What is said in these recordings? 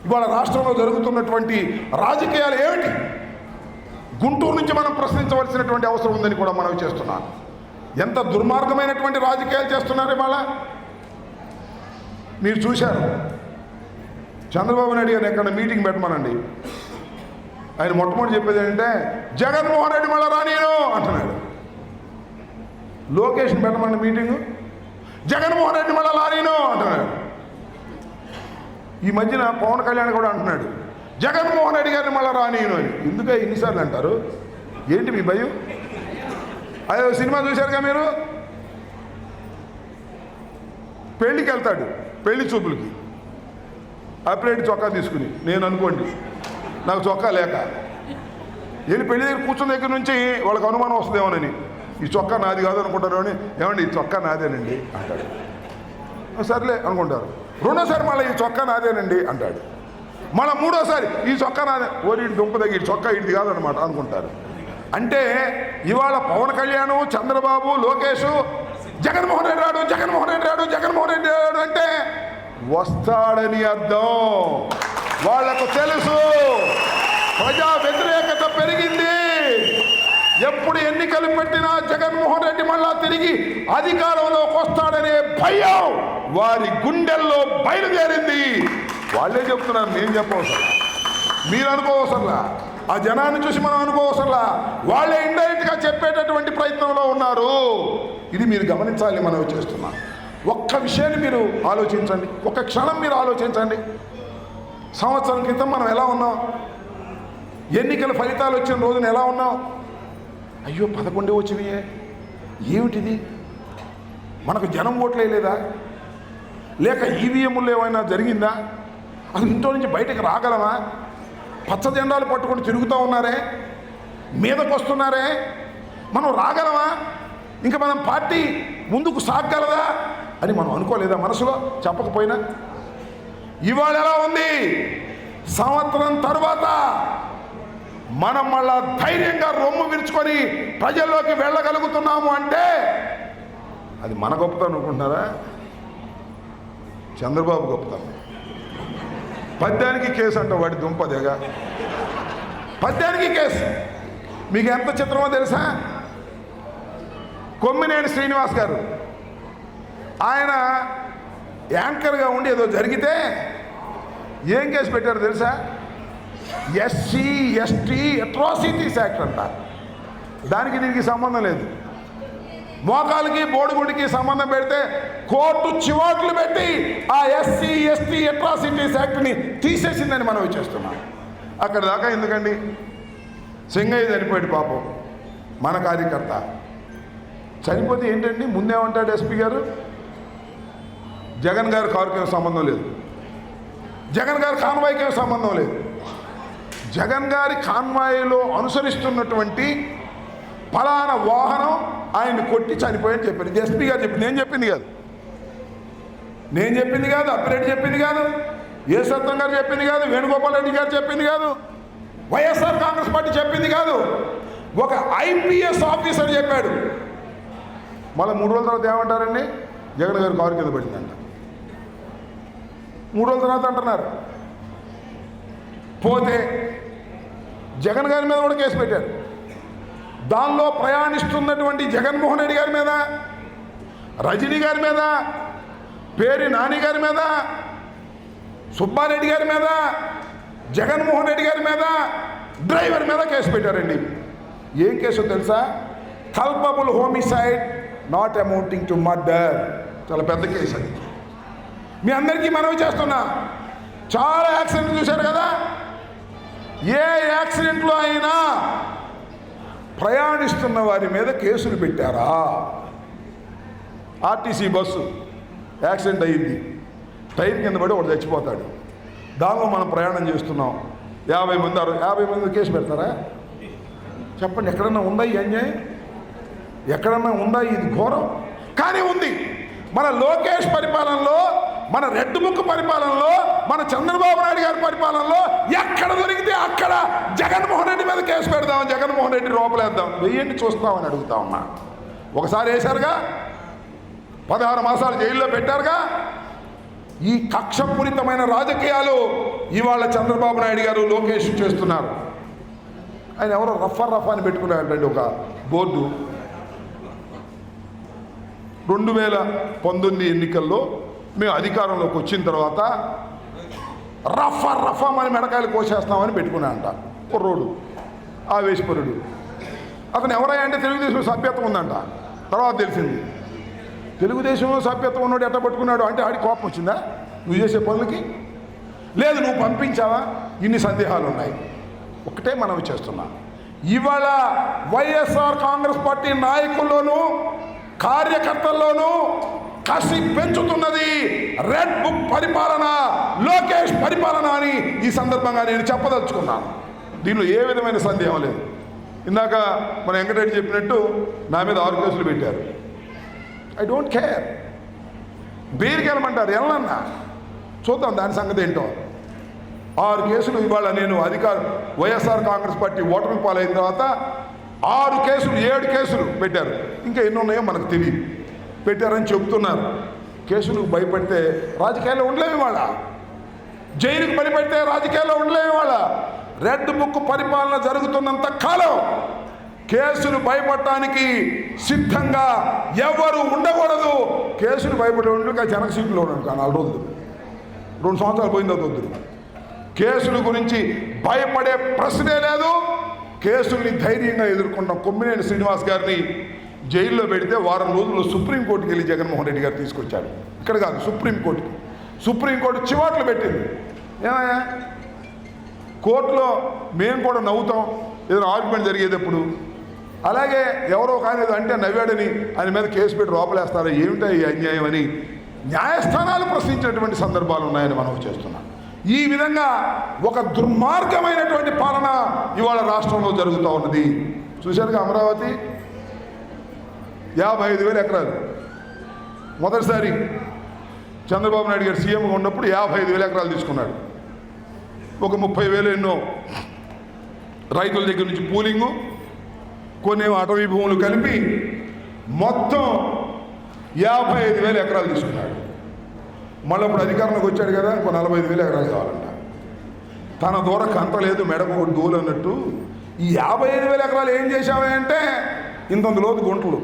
ఇవాళ రాష్ట్రంలో జరుగుతున్నటువంటి రాజకీయాలు ఏమిటి? గుంటూరు నుంచి మనం ప్రశ్నించవలసినటువంటి అవసరం ఉందని కూడా మనవి చేస్తున్నాను. ఎంత దుర్మార్గమైనటువంటి రాజకీయాలు చేస్తున్నారు ఇవాళ. మీరు చూశారు, చంద్రబాబు నాయుడు గారు ఎక్కడ మీటింగ్ పెట్టమనండి, ఆయన మొట్టమొదటి చెప్పేది ఏంటంటే జగన్మోహన్ రెడ్డి మళ్ళీ రానియను అంటున్నాడు. లోకేష్ని పెట్టమని మీటింగు, జగన్మోహన్ రెడ్డి మళ్ళీ రానియను అంటున్నాడు. ఈ మధ్యన పవన్ కళ్యాణ్ కూడా అంటున్నాడు జగన్మోహన్ రెడ్డి గారిని మళ్ళీ రానియను అని. ఎందుకే ఇన్నిసార్లు అంటారు? ఏంటి మీ భయం? అదే సినిమా చూశారుగా మీరు, పెళ్ళికి వెళ్తాడు, పెళ్లి చూపులకి అప్రేట్ చొక్కా తీసుకుని, నేను అనుకోండి నాకు చొక్కా లేక వెళ్ళి పెళ్లి దగ్గర కూర్చున్న దగ్గర నుంచి వాళ్ళకి అనుమానం వస్తుందేమోనని, ఈ చొక్కా నాది కాదు అనుకుంటారు అని, ఏమండి ఈ చొక్కా నాదేనండి అంటాడు. సర్లే అనుకుంటారు. రెండోసారి మళ్ళీ ఈ చొక్కా నాదేనండి అంటాడు. మళ్ళీ మూడోసారి ఈ చొక్కా నాదే, ఓరి దుంప దగ్గర ఈ చొక్కా ఇది కాదనమాట అనుకుంటారు. అంటే ఇవాళ పవన్ కళ్యాణ్, చంద్రబాబు, లోకేష్ జగన్మోహన్ రెడ్డి రాడు, జగన్మోహన్ రెడ్డి రాడు, జగన్మోహన్ రెడ్డి రాడు అంటే వస్తాడని అర్థం. వాళ్లకు తెలుసు ప్రజా వ్యతిరేకత పెరిగింది. ఎప్పుడు ఎన్నికలు పెట్టినా జగన్మోహన్ రెడ్డి మళ్ళా తిరిగి అధికారంలోకి వస్తాడనే భయం వారి గుండెల్లో బయలుదేరింది. వాళ్ళే చెప్తున్నారు, నేను చెప్పవసరం, మీరు అనుకోవసరలా, ఆ జనాన్ని చూసి మనం అనుకోవసరలా, వాళ్ళే ఇండైరెక్ట్గా చెప్పేటటువంటి ప్రయత్నంలో ఉన్నారు. ఇది మీరు గమనించాలి. మనం చేస్తున్నాం. ఒక్క విషయాన్ని మీరు ఆలోచించండి, ఒక్క క్షణం మీరు ఆలోచించండి. సంవత్సరం క్రితం మనం ఎలా ఉన్నాం? ఎన్నికల ఫలితాలు వచ్చిన రోజున ఎలా ఉన్నాం? అయ్యో 11 వచ్చినాయే, ఏమిటిది? మనకు జనం ఓట్లే లేదా? లేక ఈవీఎంలు ఏమైనా జరిగిందా? అసలు ఇంట్లో నుంచి బయటకు రాగలమా? పచ్చ జెండాలు పట్టుకొని తిరుగుతూ ఉన్నారే, మీదకు వస్తున్నారే, మనం రాగలమా? ఇంకా మనం పార్టీ ముందుకు సాగగలదా అని మనం అనుకోలేదా? మనసులో చెప్పకపోయినా ఇవాళ ఎలా ఉంది? సంవత్సరం తర్వాత మనం మళ్ళా ధైర్యంగా రొమ్ము విరుచుకొని ప్రజల్లోకి వెళ్ళగలుగుతున్నాము అంటే అది మన గొప్పతనం అనుకుంటున్నారా? చంద్రబాబు గొప్పతనం. పద్యానికి కేసు అంట, వాడి దుంపదేగా పద్యానికి కేసు. మీకు ఎంత చిత్రమో తెలుసా? కొమ్మినేని శ్రీనివాస్ గారు, ఆయన యాంకర్గా ఉండి ఏదో జరిగితే ఏం కేసు పెట్టారు తెలుసా? ఎస్సీ ఎస్టీ అట్రాసిటీస్ యాక్ట్ అంట. దానికి దీనికి సంబంధం లేదు. మోకాలకి బోడిగుడికి సంబంధం పెడితే కోర్టు చివాట్లు పెట్టి ఆ ఎస్సీ ఎస్టీ అట్రాసిటీస్ యాక్ట్ని తీసేసిందని మనం చేస్తున్నాం. అక్కడ దాకా ఎందుకండి? సింగయ్య చనిపోయాడు పాపం, మన కార్యకర్త. చనిపోతే ఏంటండి ముందేమంటాడు ఎస్పీ గారు? జగన్ గారి కారుకి సంబంధం లేదు, జగన్ గారి కాన్వాయ్కి సంబంధం లేదు. జగన్ గారి కాన్వాయ్లో అనుసరిస్తున్నటువంటి ఫలానా వాహనం ఆయన్ని కొట్టి చనిపోయని చెప్పారు. ఇది ఎస్పీ గారు చెప్పింది, నేను చెప్పింది కాదు, నేను చెప్పింది కాదు, అప్పిరెడ్డి చెప్పింది కాదు, ఏ సత్యం గారు చెప్పింది కాదు, వేణుగోపాల్ రెడ్డి గారు చెప్పింది కాదు, వైఎస్ఆర్ కాంగ్రెస్ పార్టీ చెప్పింది కాదు, ఒక ఐపీఎస్ ఆఫీసర్ చెప్పాడు. మళ్ళీ 3 రోజుల తర్వాత ఏమంటారండి? జగన్ గారు కారు కింద పడిందంట. 3 రోజుల తర్వాత అంటున్నారు. పోతే జగన్ గారి మీద కూడా కేసు పెట్టారు. దానిలో ప్రయాణిస్తున్నటువంటి జగన్మోహన్ రెడ్డి గారి మీద, రజనీ గారి మీద, పేరి నాని గారి మీద, సుబ్బారెడ్డి గారి మీద, జగన్మోహన్ రెడ్డి గారి మీద, డ్రైవర్ మీద కేసు పెట్టారండి. ఏం కేసు తెలుసా? Culpable homicide not amounting to murder. చాలా పెద్ద కేసు అది. మీ అందరికీ మనవి చేస్తున్నా, చాలా యాక్సిడెంట్లు చూశారు కదా. ఏ యాక్సిడెంట్లో అయినా ప్రయాణిస్తున్న వారి మీద కేసులు పెట్టారా? ఆర్టీసీ బస్సు యాక్సిడెంట్ అయ్యింది, టైర్ కింద పడి ఒకటి చచ్చిపోతాడు. దానిలో మనం ప్రయాణం చేస్తున్నాం, 50 మంది కేసు పెడతారా? చెప్పండి, ఎక్కడన్నా ఉందా ఈ అన్యాయం? ఎక్కడన్నా ఉందా ఇది ఘోరం? కానీ ఉంది. మన లోకేష్ పరిపాలనలో, మన రెడ్ బుక్ పరిపాలనలో, మన చంద్రబాబు నాయుడు గారి పరిపాలనలో ఎక్కడ దొరికితే అక్కడ జగన్మోహన్ రెడ్డి మీద కేసు పెడదాం, జగన్మోహన్ రెడ్డి లోపలేద్దాం, వెయ్యండి చూస్తామని అడుగుతా ఉన్నా. ఒకసారి వేశారుగా, 16 మాసాలు జైల్లో పెట్టారుగా. ఈ కక్షపూరితమైన రాజకీయాలు ఇవాళ చంద్రబాబు నాయుడు గారు లోకేష్ చేస్తున్నారు. ఆయన ఎవరో రఫా అని పెట్టుకున్నారండి ఒక బోర్డు. 2019 ఎన్నికల్లో మేము అధికారంలోకి వచ్చిన తర్వాత రఫా అని మెడకాయలు కోసేస్తామని పెట్టుకున్నాడంట కుర్రోడు, ఆవేశపరుడు. అతను ఎవరయ్యా అంటే తెలుగుదేశం సభ్యత్వం ఉందంట. తర్వాత తెలిసింది తెలుగుదేశంలో సభ్యత్వం ఉన్నాడు ఎట్లా పట్టుకున్నాడు అంటే ఆడికి కోపం వచ్చిందా నువ్వు చేసే పనులకి? లేదు, నువ్వు పంపించావా? ఇన్ని సందేహాలు ఉన్నాయి. ఒకటే మనం చేస్తున్నా, ఇవాళ వైఎస్ఆర్ కాంగ్రెస్ పార్టీ నాయకుల్లోనూ కార్యకర్తల్లోనూ కసి పెంచుతున్నది రెడ్ బుక్ పరిపాలన, లోకేష్ పరిపాలన అని ఈ సందర్భంగా నేను చెప్పదలుచుకున్నాను. దీనిలో ఏ విధమైన సందేహం లేదు. ఇందాక మన వెంకటరెడ్డి చెప్పినట్టు నా మీద 6 కేసులు పెట్టారు. I don't care. బెయిల్కి వెళ్ళమంటారు, వెళ్ళన్నా చూద్దాం దాని సంగతి ఏంటో. 6 కేసులు ఇవాళ నేను వైఎస్ఆర్ కాంగ్రెస్ పార్టీ ఓటమి పాలైన తర్వాత 6 కేసులు 7 కేసులు పెట్టారు. ఇంకా ఎన్ని ఉన్నాయో మనకు తెలియదు. పెట్టారని చెబుతున్నారు. కేసులకు భయపడితే రాజకీయాల్లో ఉండలేము ఇవాళ. జైలుకు భయపడితే రాజకీయాల్లో ఉండలేము ఇవాళ. రెడ్ బుక్ పరిపాలన జరుగుతున్నంత కాలం కేసులు భయపడటానికి సిద్ధంగా ఎవరు ఉండకూడదు. కేసులు భయపడి ఉండు జనక సీట్లో ఉన్నాడు 4 రోజులు 2 సంవత్సరాలు పోయిందో వద్దు. కేసుల గురించి భయపడే ప్రశ్నే లేదు. కేసుల్ని ధైర్యంగా ఎదుర్కొంటాం. కొమ్మినేని శ్రీనివాస్ గారిని జైల్లో పెడితే వారం రోజుల్లో సుప్రీంకోర్టుకి వెళ్ళి జగన్మోహన్ రెడ్డి గారు తీసుకొచ్చాడు. ఇక్కడ కాదు, సుప్రీంకోర్టుకి. సుప్రీంకోర్టు చివాట్లు పెట్టింది. ఏమయ్యా, కోర్టులో మేము కూడా నవ్వుతాం ఏదైనా ఆర్గ్యుమెంట్ జరిగేటప్పుడు. అలాగే ఎవరో కానీ అంటే నవ్వాడని ఆయన మీద కేసు పెట్టి లోపలేస్తారా? ఏమిటా ఈ అన్యాయం అని న్యాయస్థానాలు ప్రశ్నించినటువంటి సందర్భాలు ఉన్నాయని మనం చేస్తున్నాం. ఈ విధంగా ఒక దుర్మార్గమైనటువంటి పాలన ఇవాళ రాష్ట్రంలో జరుగుతూ ఉన్నది. చూశారుగా అమరావతి 55,000 ఎకరాలు. మొదటిసారి చంద్రబాబు నాయుడు గారు సీఎంగా ఉన్నప్పుడు 55,000 ఎకరాలు తీసుకున్నాడు. ఒక 30,000 ఎన్నో రైతుల దగ్గర నుంచి పూలింగు, కొన్ని అటవీ భూములు కలిపి మొత్తం 55,000 ఎకరాలు తీసుకున్నాడు. మళ్ళీ ఇప్పుడు అధికారంలోకి వచ్చాడు కదా, ఇంకో 45,000 ఎకరాలు కావాలంట. తన దూరకు అంత లేదు, మెడకు ఒక డోలు అన్నట్టు. ఈ 55,000 ఎకరాలు ఏం చేశావా అంటే ఇంతంత లోతు గుంటలు,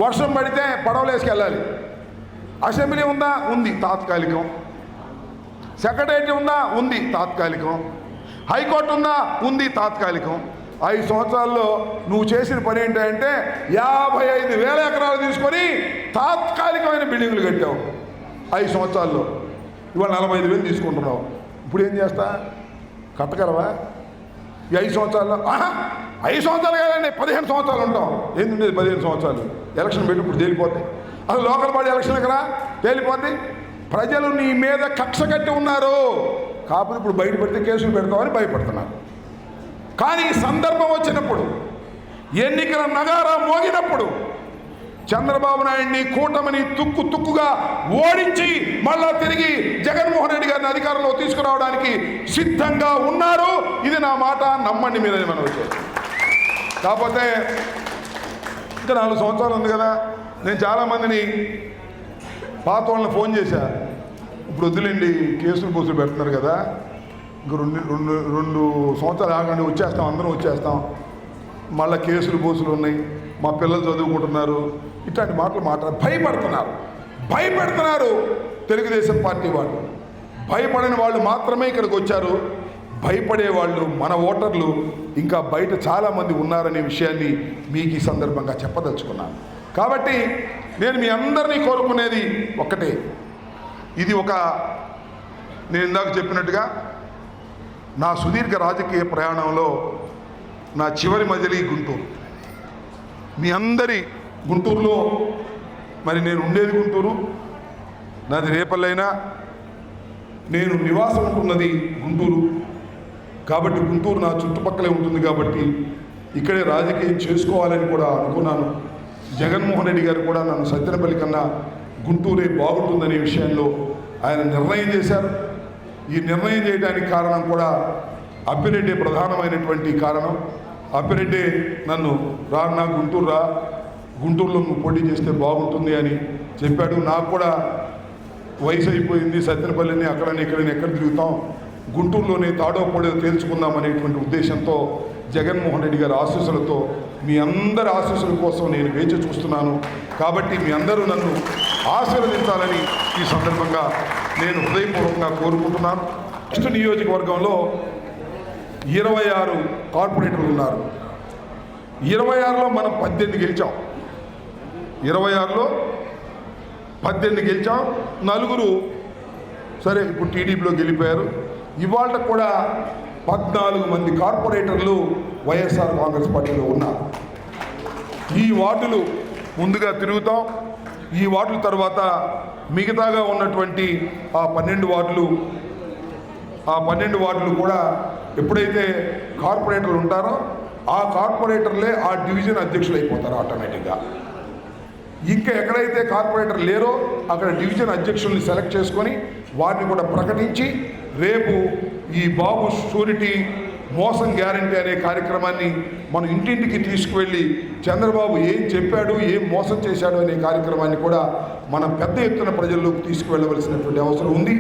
వర్షం పడితే పడవలేసుకెళ్ళాలి. అసెంబ్లీ ఉందా? ఉంది, తాత్కాలికం. సెక్రటేరియట్ ఉందా? ఉంది, తాత్కాలికం. హైకోర్టు ఉందా? ఉంది, తాత్కాలికం. 5 సంవత్సరాల్లో నువ్వు చేసిన పని ఏంటంటే 55,000 ఎకరాలు తీసుకొని తాత్కాలికమైన బిల్డింగులు కట్టావు 5 సంవత్సరాల్లో. ఇవాళ 45,000 తీసుకుంటున్నావు. ఇప్పుడు ఏం చేస్తా? కట్టగలవా ఈ 5 సంవత్సరాల్లో? 5 సంవత్సరాలు కాదండి, 15 సంవత్సరాలు ఉంటాం. ఏంటంటే 15 సంవత్సరాలు ఎలక్షన్ పెట్టి ఇప్పుడు తేలిపోద్ది. అసలు లోకల్ బాడీ ఎలక్షన్ కదా తేలిపోద్ది. ప్రజలు నీ మీద కక్ష కట్టి ఉన్నారు. కాకపోతే ఇప్పుడు బయటపడితే కేసులు పెడతామని భయపడుతున్నారు. కానీ సందర్భం వచ్చినప్పుడు, ఎన్నికల నగారా మోగినప్పుడు చంద్రబాబు నాయుడిని కూటమిని తుక్కుగా ఓడించి మళ్ళా తిరిగి జగన్మోహన్ రెడ్డి గారిని అధికారంలో తీసుకురావడానికి సిద్ధంగా ఉన్నారు. ఇది నా మాట, నమ్మండి మీరని మనం వచ్చారు. కాకపోతే ఇంకా 4 సంవత్సరాలు ఉంది కదా. నేను చాలామందిని పాత వాళ్ళని ఫోన్ చేశా, ఇప్పుడు వద్దులేండి కేసులు పోసులు పెడుతున్నారు కదా, ఇంక రెండు సంవత్సరాలు ఆగండి, వచ్చేస్తాం, అందరం వచ్చేస్తాం, మళ్ళీ కేసులు పోసులు ఉన్నాయి, మా పిల్లలు చదువుకుంటున్నారు, ఇట్లాంటి మాటలు భయపెడుతున్నారు తెలుగుదేశం పార్టీ వాళ్ళు. భయపడని వాళ్ళు మాత్రమే ఇక్కడికి వచ్చారు. భయపడే వాళ్ళు మన ఓటర్లు ఇంకా బయట చాలామంది ఉన్నారనే విషయాన్ని మీకు ఈ సందర్భంగా చెప్పదలుచుకున్నాను. కాబట్టి నేను మీ అందరినీ కోరుకునేది ఒక్కటే, ఇది నేను ఇందాక చెప్పినట్టుగా నా సుదీర్ఘ రాజకీయ ప్రయాణంలో నా చివరి మజిలీ గుంటూరు. మీ అందరి గుంటూరులో మరి నేను ఉండేది గుంటూరు, నాది రేపల్లైనా నేను నివాసం ఉంటున్నది గుంటూరు. కాబట్టి గుంటూరు నా చుట్టుపక్కలే ఉంటుంది కాబట్టి ఇక్కడే రాజకీయం చేసుకోవాలని కూడా అనుకున్నాను. జగన్మోహన్ రెడ్డి గారు కూడా నన్ను సత్తెనపల్లి కన్నా గుంటూరే బాగుంటుందనే విషయంలో ఆయన నిర్ణయం చేశారు. ఈ నిర్ణయం చేయడానికి కారణం కూడా అప్పిరెడ్డి ప్రధానమైనటువంటి కారణం. అప్పిరెడ్డి నన్ను నా గుంటూరులో నువ్వు పోటీ చేస్తే బాగుంటుంది అని చెప్పాడు. నాకు కూడా వయసు అయిపోయింది, సత్తెనపల్లిని అక్కడని ఇక్కడని ఎక్కడ తిరుగుతాం, గుంటూరులోనే తాడో పొడో తేల్చుకుందాం అనేటువంటి ఉద్దేశంతో జగన్మోహన్ రెడ్డి గారి ఆశీస్సులతో మీ అందరి ఆశీస్సుల కోసం నేను వేచి చూస్తున్నాను. కాబట్టి మీ అందరూ నన్ను ఆశీర్వదించాలని ఈ సందర్భంగా నేను హృదయపూర్వకంగా కోరుకుంటున్నాను. నెక్స్ట్ నియోజకవర్గంలో 26 కార్పొరేటర్లు ఉన్నారు. 26లో మనం 18 గెలిచాం. 26లో 18 గెలిచాం. 4 సరే ఇప్పుడు టీడీపీలో గెలిపారు. ఇవాళ కూడా 14 మంది కార్పొరేటర్లు వైఎస్ఆర్ కాంగ్రెస్ పార్టీలో ఉన్నారు. ఈ వార్డులు ముందుగా తిరుగుతాం. ఈ వార్డుల తర్వాత మిగతాగా ఉన్నటువంటి ఆ 12 వార్డులు కూడా ఎప్పుడైతే కార్పొరేటర్లు ఉంటారో ఆ కార్పొరేటర్లే ఆ డివిజన్ అధ్యక్షులు అయిపోతారు ఆటోమేటిక్గా. ఇంకా ఎక్కడైతే కార్పొరేటర్ లేరో అక్కడ డివిజన్ అధ్యక్షుల్ని సెలెక్ట్ చేసుకొని వారిని కూడా ప్రకటించి రేపు ఈ బాబు షూరిటీ మోసం గ్యారంటీ అనే కార్యక్రమాన్ని మనం ఇంటింటికి తీసుకువెళ్ళి చంద్రబాబు ఏం చెప్పాడు, ఏం మోసం చేశాడు అనే కార్యక్రమాన్ని కూడా మనం పెద్ద ఎత్తున ప్రజల్లోకి తీసుకువెళ్ళవలసినటువంటి అవసరం ఉంది.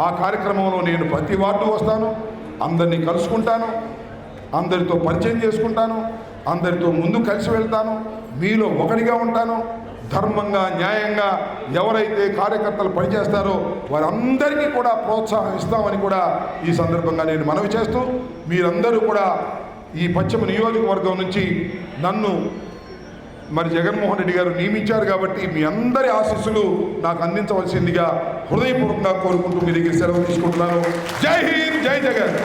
ఆ కార్యక్రమంలో నేను ప్రతి వార్డు వస్తాను, అందరినీ కలుసుకుంటాను, అందరితో పరిచయం చేసుకుంటాను, అందరితో ముందు కలిసి వెళ్తాను, మీలో ఒకటిగా ఉంటాను. ధర్మంగా న్యాయంగా ఎవరైతే కార్యకర్తలు పనిచేస్తారో వారందరికీ కూడా ప్రోత్సాహం ఇస్తామని కూడా ఈ సందర్భంగా నేను మనవి చేస్తూ, మీరందరూ కూడా ఈ పశ్చిమ నియోజకవర్గం నుంచి నన్ను మరి జగన్మోహన్ రెడ్డి గారు నియమించారు కాబట్టి మీ అందరి ఆశీస్సులు నాకు అందించవలసిందిగా హృదయపూర్వకంగా కోరుకుంటూ మీ దగ్గర సెలవు తీసుకుంటున్నాను. జై హింద్, జై జగన్.